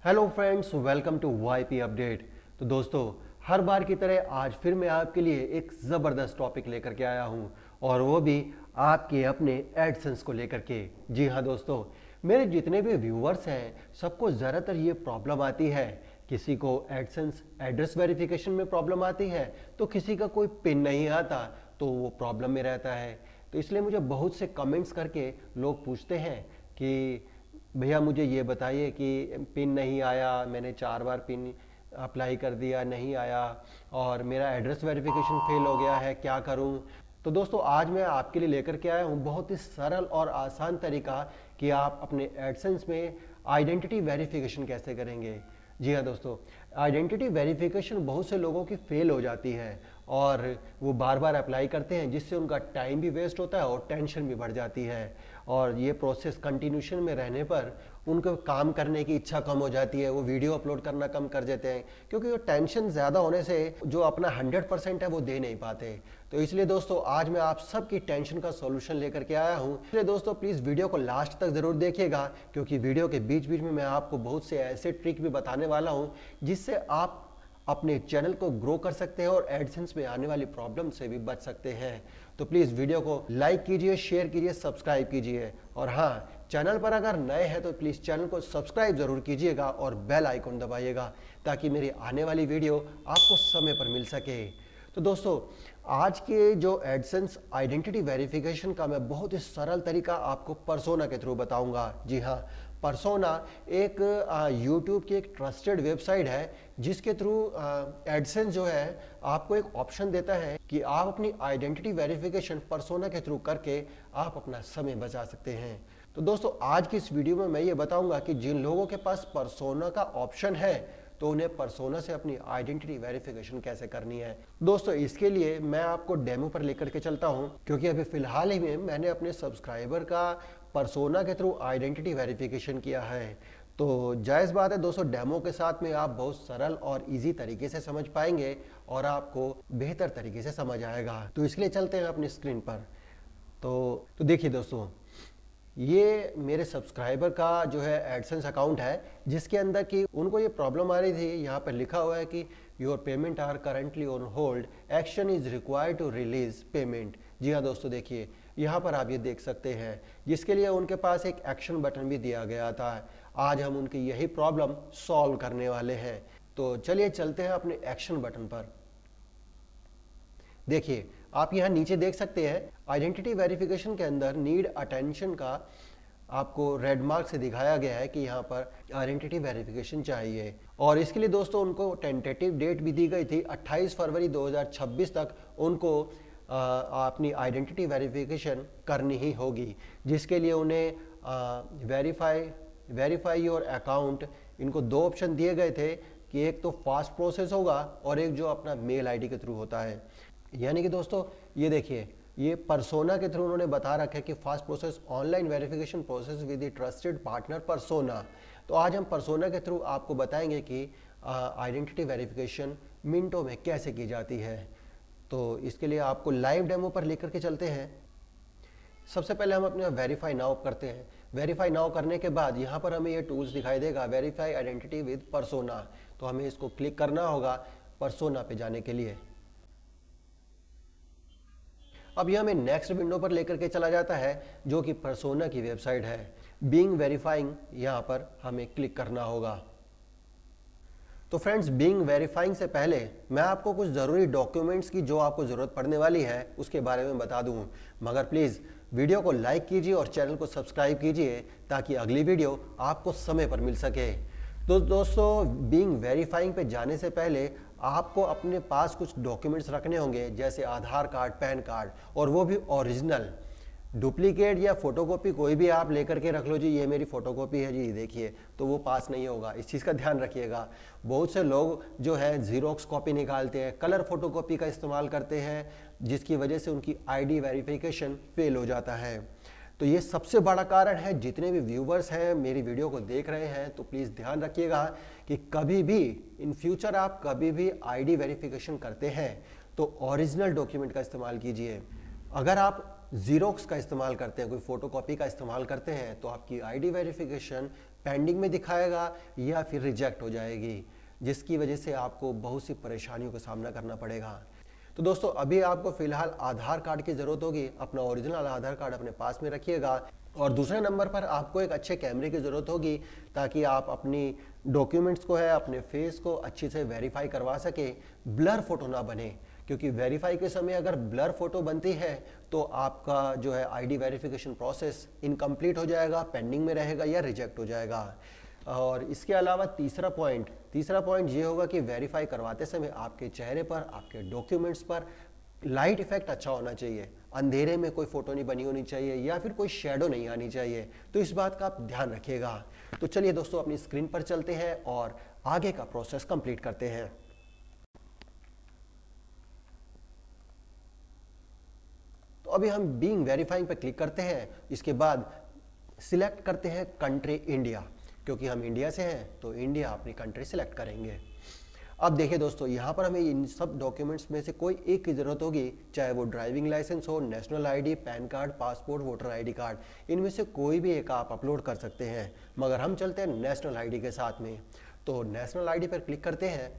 Hello friends, welcome to YP update. तो दोस्तों, हर बार की तरह आज फिर मैं आपके लिए एक ज़बरदस्त टॉपिक लेकर के आया हूं और वो भी आपके अपने एडसेंस को लेकर के। जी हाँ दोस्तों, मेरे जितने भी व्यूअर्स हैं सबको ज़्यादातर ये प्रॉब्लम आती है। किसी को एडसेंस एड्रेस वेरिफिकेशन में प्रॉब्लम आती है तो किसी का कोई पिन नहीं आता तो वो प्रॉब्लम में रहता है। तो इसलिए मुझे बहुत से कमेंट्स करके लोग पूछते हैं कि भैया मुझे ये बताइए कि पिन नहीं आया, मैंने 4 बार पिन अप्लाई कर दिया, नहीं आया और मेरा एड्रेस वेरिफिकेशन फेल हो गया है, क्या करूं। तो दोस्तों, आज मैं आपके लिए लेकर के आया हूं बहुत ही सरल और आसान तरीका कि आप अपने एडसेंस में आइडेंटिटी वेरिफिकेशन कैसे करेंगे। जी हाँ दोस्तों, आइडेंटिटी वेरिफिकेशन बहुत से लोगों की फेल हो जाती है और वो बार बार अप्लाई करते हैं, जिससे उनका टाइम भी वेस्ट होता है और टेंशन भी बढ़ जाती है। और ये प्रोसेस कंटिन्यूशन में रहने पर उनको काम करने की इच्छा कम हो जाती है, वो वीडियो अपलोड करना कम कर देते हैं, क्योंकि वो टेंशन ज़्यादा होने से जो अपना 100% है वो दे नहीं पाते। तो इसलिए दोस्तों, आज मैं आप सबकी टेंशन का सॉल्यूशन लेकर के आया हूँ। इसलिए दोस्तों, प्लीज़ वीडियो को लास्ट तक ज़रूर देखिएगा, क्योंकि वीडियो के बीच बीच में मैं आपको बहुत से ऐसे ट्रिक भी बताने वाला हूँ जिससे आप अपने चैनल को ग्रो कर सकते हैं और एडसेंस में आने वाली प्रॉब्लम से भी बच सकते हैं। तो प्लीज़ वीडियो को लाइक कीजिए, शेयर कीजिए, सब्सक्राइब कीजिए और हाँ, चैनल पर अगर नए हैं तो प्लीज़ चैनल को सब्सक्राइब ज़रूर कीजिएगा और बेल आइकन दबाइएगा ताकि मेरी आने वाली वीडियो आपको समय पर मिल सके। तो दोस्तों, आज के जो एडसेंस आइडेंटिटी वेरिफिकेशन का मैं बहुत ही सरल तरीका आपको पर्सोना के थ्रू बताऊंगा। जी हाँ, पर्सोना एक यूट्यूब की एक ट्रस्टेड वेबसाइट है जिसके थ्रू एडसेंस जो है आपको एक ऑप्शन देता है कि आप अपनी आइडेंटिटी वेरिफिकेशन पर्सोना के थ्रू करके आप अपना समय बचा सकते हैं। तो दोस्तों, आज की इस वीडियो में मैं ये बताऊंगा कि जिन लोगों के पास पर्सोना का ऑप्शन है तो उन्हें पर्सोना से अपनी आइडेंटिटी वेरिफिकेशन कैसे करनी है। दोस्तों, इसके लिए मैं आपको डेमो पर लेकर के चलता हूं, क्योंकि अभी फिलहाल ही में मैंने अपने सब्सक्राइबर का पर्सोना के थ्रू आइडेंटिटी वेरिफिकेशन किया है। तो जायज़ बात है दोस्तों, डेमो के साथ में आप बहुत सरल और इजी तरीके से समझ पाएंगे और आपको बेहतर तरीके से समझ आएगा। तो इसलिए चलते हैं अपनी स्क्रीन पर। तो देखिए दोस्तों, ये मेरे सब्सक्राइबर का जो है एडसेंस अकाउंट है, जिसके अंदर कि उनको ये प्रॉब्लम आ रही थी। यहाँ पर लिखा हुआ है कि your payment are currently on hold, action is required to release payment. जी हाँ दोस्तों, देखिए यहाँ पर आप ये देख सकते हैं, जिसके लिए उनके पास एक एक्शन बटन भी दिया गया था। आज हम उनकी यही प्रॉब्लम सॉल्व करने वाले हैं। तो चलिए चलते हैं अपने एक्शन बटन पर। देखिए, आप यहाँ नीचे देख सकते हैं आइडेंटिटी वेरिफिकेशन के अंदर नीड अटेंशन का आपको रेड मार्क से दिखाया गया है कि यहाँ पर आइडेंटिटी वेरिफिकेशन चाहिए। और इसके लिए दोस्तों उनको टेंटेटिव डेट भी दी गई थी, 28 फरवरी 2026 तक उनको अपनी आइडेंटिटी वेरिफिकेशन करनी ही होगी, जिसके लिए उन्हें वेरीफाई योर अकाउंट, इनको 2 ऑप्शन दिए गए थे कि एक तो फास्ट प्रोसेस होगा और एक जो अपना मेल आईडी के थ्रू होता है। यानी कि दोस्तों, ये देखिए, ये पर्सोना के थ्रू उन्होंने बता रखा है कि fast process online verification process with the trusted partner persona. तो आज हम पर्सोना के थ्रू आपको बताएंगे कि आइडेंटिटी वेरिफिकेशन मिनटों में कैसे की जाती है। तो इसके लिए आपको लाइव डेमो पर लेकर के चलते हैं। सबसे पहले हम अपने वेरीफाई नाउ करते हैं। वेरीफाई नाउ करने के बाद यहाँ पर हमें ये टूल्स दिखाई देगा, वेरीफाई आइडेंटिटी विद पर्सोना। तो हमें इसको क्लिक करना होगा पर्सोना पे जाने के लिए। अब यह हमें नेक्स्ट विंडो पर लेकर के चला जाता है, जो कि पर्सोना की वेबसाइट है। बीइंग वेरीफाइंग, यहाँ पर हमें क्लिक करना होगा। तो फ्रेंड्स, बीइंग वेरीफाइंग से पहले मैं आपको कुछ ज़रूरी डॉक्यूमेंट्स की जो आपको ज़रूरत पड़ने वाली है उसके बारे में बता दूं, मगर प्लीज़ वीडियो को लाइक कीजिए और चैनल को सब्सक्राइब कीजिए ताकि अगली वीडियो आपको समय पर मिल सके। तो दोस्तों, बीइंग वेरीफाइंग पे जाने से पहले आपको अपने पास कुछ डॉक्यूमेंट्स रखने होंगे, जैसे आधार कार्ड, पैन कार्ड, और वो भी ओरिजिनल। डुप्लीकेट या फोटोकॉपी कोई भी आप लेकर के रख लो, जी ये मेरी फोटोकॉपी है जी देखिए, तो वो पास नहीं होगा। इस चीज़ का ध्यान रखिएगा। बहुत से लोग जो है जीरोक्स कॉपी निकालते हैं, कलर फोटोकॉपी का इस्तेमाल करते हैं, जिसकी वजह से उनकी आईडी वेरिफिकेशन फेल हो जाता है। तो ये सबसे बड़ा कारण है। जितने भी व्यूवर्स हैं मेरी वीडियो को देख रहे हैं, तो प्लीज़ ध्यान रखिएगा कि कभी भी इन फ्यूचर आप कभी भी आईडी वेरिफिकेशन करते हैं तो ओरिजिनल डॉक्यूमेंट का इस्तेमाल कीजिए। अगर आप जीरोक्स का इस्तेमाल करते हैं, कोई फोटोकॉपी का इस्तेमाल करते हैं, तो आपकी आईडी वेरिफिकेशन पेंडिंग में दिखाएगा या फिर रिजेक्ट हो जाएगी, जिसकी वजह से आपको बहुत सी परेशानियों का सामना करना पड़ेगा। तो दोस्तों अभी आपको फिलहाल आधार कार्ड की ज़रूरत होगी, अपना ओरिजिनल आधार कार्ड अपने पास में रखिएगा। और दूसरे नंबर पर आपको एक अच्छे कैमरे की ज़रूरत होगी ताकि आप अपनी डॉक्यूमेंट्स को है, अपने फेस को अच्छी से वेरीफाई करवा सके, ब्लर फोटो ना बने, क्योंकि वेरीफाई के समय अगर ब्लर फोटो बनती है तो आपका जो है आईडी वेरिफिकेशन प्रोसेस इनकम्प्लीट हो जाएगा, पेंडिंग में रहेगा या रिजेक्ट हो जाएगा। और इसके अलावा तीसरा पॉइंट ये होगा कि वेरीफाई करवाते समय आपके चेहरे पर, आपके डॉक्यूमेंट्स पर लाइट इफेक्ट अच्छा होना चाहिए, अंधेरे में कोई फोटो नहीं बनी होनी चाहिए या फिर कोई शेडो नहीं आनी चाहिए। तो इस बात का आप ध्यान रखिएगा। तो चलिए दोस्तों अपनी स्क्रीन पर चलते हैं और आगे का प्रोसेस कंप्लीट करते हैं। तो अभी हम बीइंग वेरीफाइंग पर क्लिक करते हैं। इसके बाद सिलेक्ट करते हैं कंट्री इंडिया, क्योंकि हम इंडिया से हैं तो इंडिया अपनी कंट्री सिलेक्ट करेंगे। अब देखिए दोस्तों, यहाँ पर हमें इन सब डॉक्यूमेंट्स में से कोई एक की ज़रूरत होगी, चाहे वो ड्राइविंग लाइसेंस हो, national ID, pan card, passport, voter ID card, इनमें से कोई भी एक आप अपलोड कर सकते हैं। मगर हम चलते हैं नेशनल आईडी के साथ में। तो नेशनल आईडी पर क्लिक करते हैं।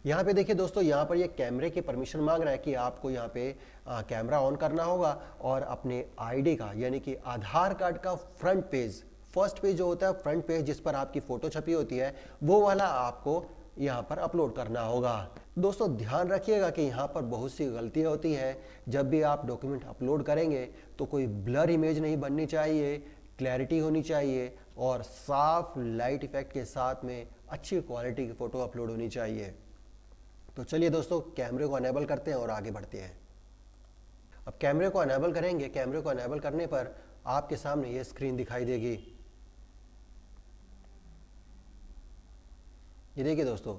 यहाँ पे देखिए दोस्तों, यहाँ पर ये कैमरे की परमिशन मांग रहा है कि आपको यहाँ पे कैमरा ऑन करना होगा और अपने आईडी का यानी कि आधार कार्ड का फ्रंट पेज, फर्स्ट पेज जो होता है फ्रंट पेज जिस पर आपकी फ़ोटो छपी होती है, वो वाला आपको यहाँ पर अपलोड करना होगा। दोस्तों ध्यान रखिएगा कि यहाँ पर बहुत सी गलतियाँ होती है। जब भी आप डॉक्यूमेंट अपलोड करेंगे तो कोई ब्लर इमेज नहीं बननी चाहिए, क्लैरिटी होनी चाहिए और साफ लाइट इफेक्ट के साथ में अच्छी क्वालिटी की फ़ोटो अपलोड होनी चाहिए। तो चलिए दोस्तों कैमरे को अनेबल करते हैं और आगे बढ़ते हैं। अब कैमरे को अनेबल करेंगे। कैमरे को अनेबल करने पर आपके सामने ये स्क्रीन दिखाई देगी। ये देखिए दोस्तों,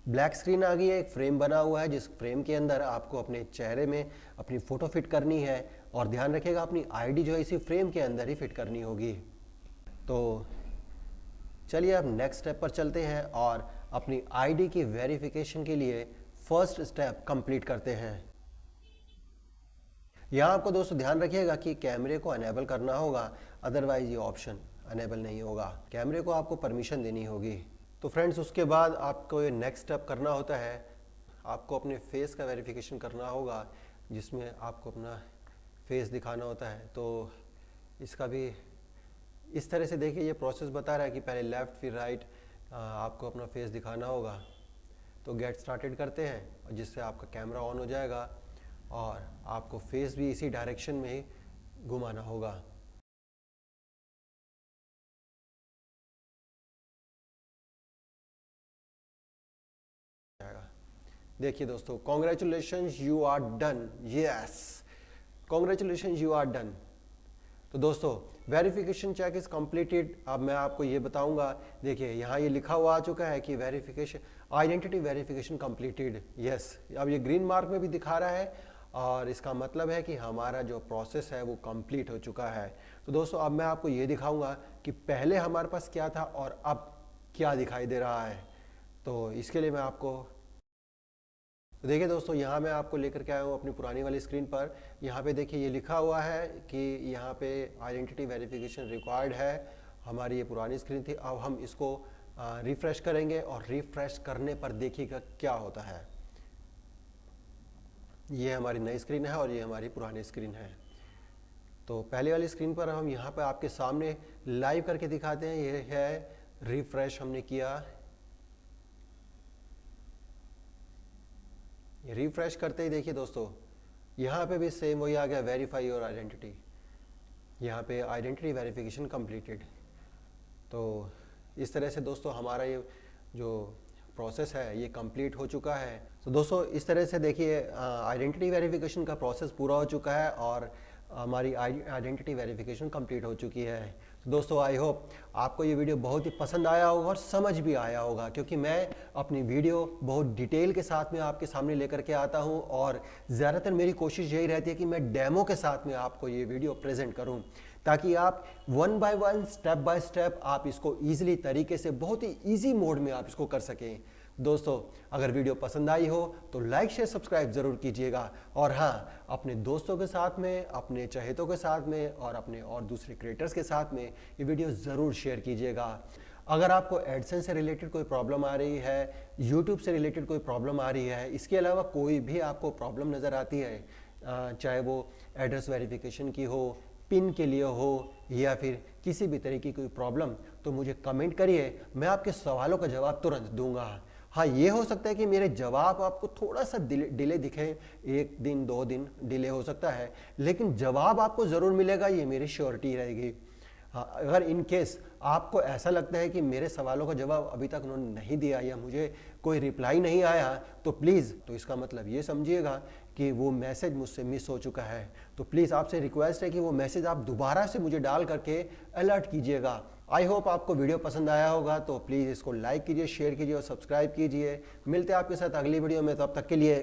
ब्लैक स्क्रीन आ गई है, एक फ्रेम बना हुआ है जिस फ्रेम के अंदर आपको अपने चेहरे में अपनी फ़ोटो फिट करनी है और ध्यान रखिएगा अपनी आईडी जो है इसी फ्रेम के अंदर ही फिट करनी होगी। तो चलिए अब नेक्स्ट स्टेप पर चलते हैं और अपनी आईडी की वेरिफिकेशन के लिए फर्स्ट स्टेप कंप्लीट करते हैं। यहाँ आपको दोस्तों ध्यान रखिएगा कि कैमरे को अनेबल करना होगा, अदरवाइज ये ऑप्शन अनेबल नहीं होगा। कैमरे को आपको परमिशन देनी होगी। तो फ्रेंड्स उसके बाद आपको ये नेक्स्ट स्टेप करना होता है, आपको अपने फेस का वेरिफिकेशन करना होगा, जिसमें आपको अपना फेस दिखाना होता है। तो इसका भी इस तरह से देखिए, ये प्रोसेस बता रहा है कि पहले लेफ़्ट फिर राइट आपको अपना फेस दिखाना होगा। तो गेट स्टार्टेड करते हैं, जिससे आपका कैमरा ऑन हो जाएगा और आपको फेस भी इसी डायरेक्शन में ही घुमाना होगा। देखिए दोस्तों, congratulations you are done. Yes, congratulations you are done. तो दोस्तों वेरिफिकेशन चेक इज कंप्लीटेड। अब मैं आपको ये बताऊंगा, देखिए यहाँ ये लिखा हुआ आ चुका है कि verification identity verification completed. Yes, अब ये ग्रीन मार्क में भी दिखा रहा है और इसका मतलब है कि हमारा जो प्रोसेस है वो कंप्लीट हो चुका है। तो दोस्तों अब मैं आपको ये दिखाऊंगा कि पहले हमारे पास क्या था और अब क्या दिखाई दे रहा है। तो इसके लिए मैं आपको तो देखिए दोस्तों, यहाँ मैं आपको लेकर के आया हूँ अपनी पुरानी वाली स्क्रीन पर। यहाँ पे देखिए ये लिखा हुआ है कि यहाँ पे आइडेंटिटी वेरिफिकेशन रिक्वायर्ड है। हमारी ये पुरानी स्क्रीन थी। अब हम इसको रिफ्रेश करेंगे और रिफ्रेश करने पर देखिएगा क्या होता है। ये हमारी नई स्क्रीन है और ये हमारी पुरानी स्क्रीन है। तो पहले वाली स्क्रीन पर हम यहाँ पर आपके सामने लाइव करके दिखाते हैं। ये है रिफ्रेश हमने किया, रिफ्रेश करते ही देखिए दोस्तों यहाँ पे भी सेम वही आ गया, वेरीफाई योर आइडेंटिटी। यहाँ पे आइडेंटिटी वेरिफिकेशन कंप्लीटेड। तो इस तरह से दोस्तों हमारा ये जो प्रोसेस है ये कंप्लीट हो चुका है। तो दोस्तों इस तरह से देखिए आइडेंटिटी वेरिफिकेशन का प्रोसेस पूरा हो चुका है और हमारी आइडेंटिटी वेरिफिकेशन कंप्लीट हो चुकी है। तो दोस्तों आई होप आपको ये वीडियो बहुत ही पसंद आया होगा और समझ भी आया होगा, क्योंकि मैं अपनी वीडियो बहुत डिटेल के साथ में आपके सामने लेकर के आता हूँ और ज़्यादातर मेरी कोशिश यही रहती है कि मैं डेमो के साथ में आपको ये वीडियो प्रेजेंट करूँ, ताकि आप one by one step by step आप इसको ईजिली तरीके से बहुत ही ईजी मोड में आप इसको कर सकें। दोस्तों अगर वीडियो पसंद आई हो तो लाइक शेयर सब्सक्राइब ज़रूर कीजिएगा, और हाँ, अपने दोस्तों के साथ में, अपने चहेतों के साथ में और अपने और दूसरे क्रिएटर्स के साथ में ये वीडियो ज़रूर शेयर कीजिएगा। अगर आपको एडसेंस से रिलेटेड कोई प्रॉब्लम आ रही है, यूट्यूब से रिलेटेड कोई प्रॉब्लम आ रही है, इसके अलावा कोई भी आपको प्रॉब्लम नज़र आती है, चाहे वो एड्रेस वेरिफिकेशन की हो, पिन के लिए हो, या फिर किसी भी तरीके की कोई प्रॉब्लम, तो मुझे कमेंट करिए, मैं आपके सवालों का जवाब तुरंत दूंगा। हाँ, ये हो सकता है कि मेरे जवाब आपको थोड़ा सा डिले दिखे, 1 दिन 2 दिन डिले हो सकता है, लेकिन जवाब आपको ज़रूर मिलेगा, ये मेरी श्योरिटी रहेगी। हाँ, अगर इन केस आपको ऐसा लगता है कि मेरे सवालों का जवाब अभी तक उन्होंने नहीं दिया या मुझे कोई रिप्लाई नहीं आया, तो प्लीज़, तो इसका मतलब ये समझिएगा कि वो मैसेज मुझसे मिस हो चुका है। तो प्लीज़ आपसे रिक्वेस्ट है कि वो मैसेज आप दोबारा से मुझे डाल करके अलर्ट कीजिएगा। आई होप आपको वीडियो पसंद आया होगा, तो प्लीज़ इसको लाइक कीजिए, शेयर कीजिए और सब्सक्राइब कीजिए। मिलते हैं आपके साथ अगली वीडियो में, तब तक के लिए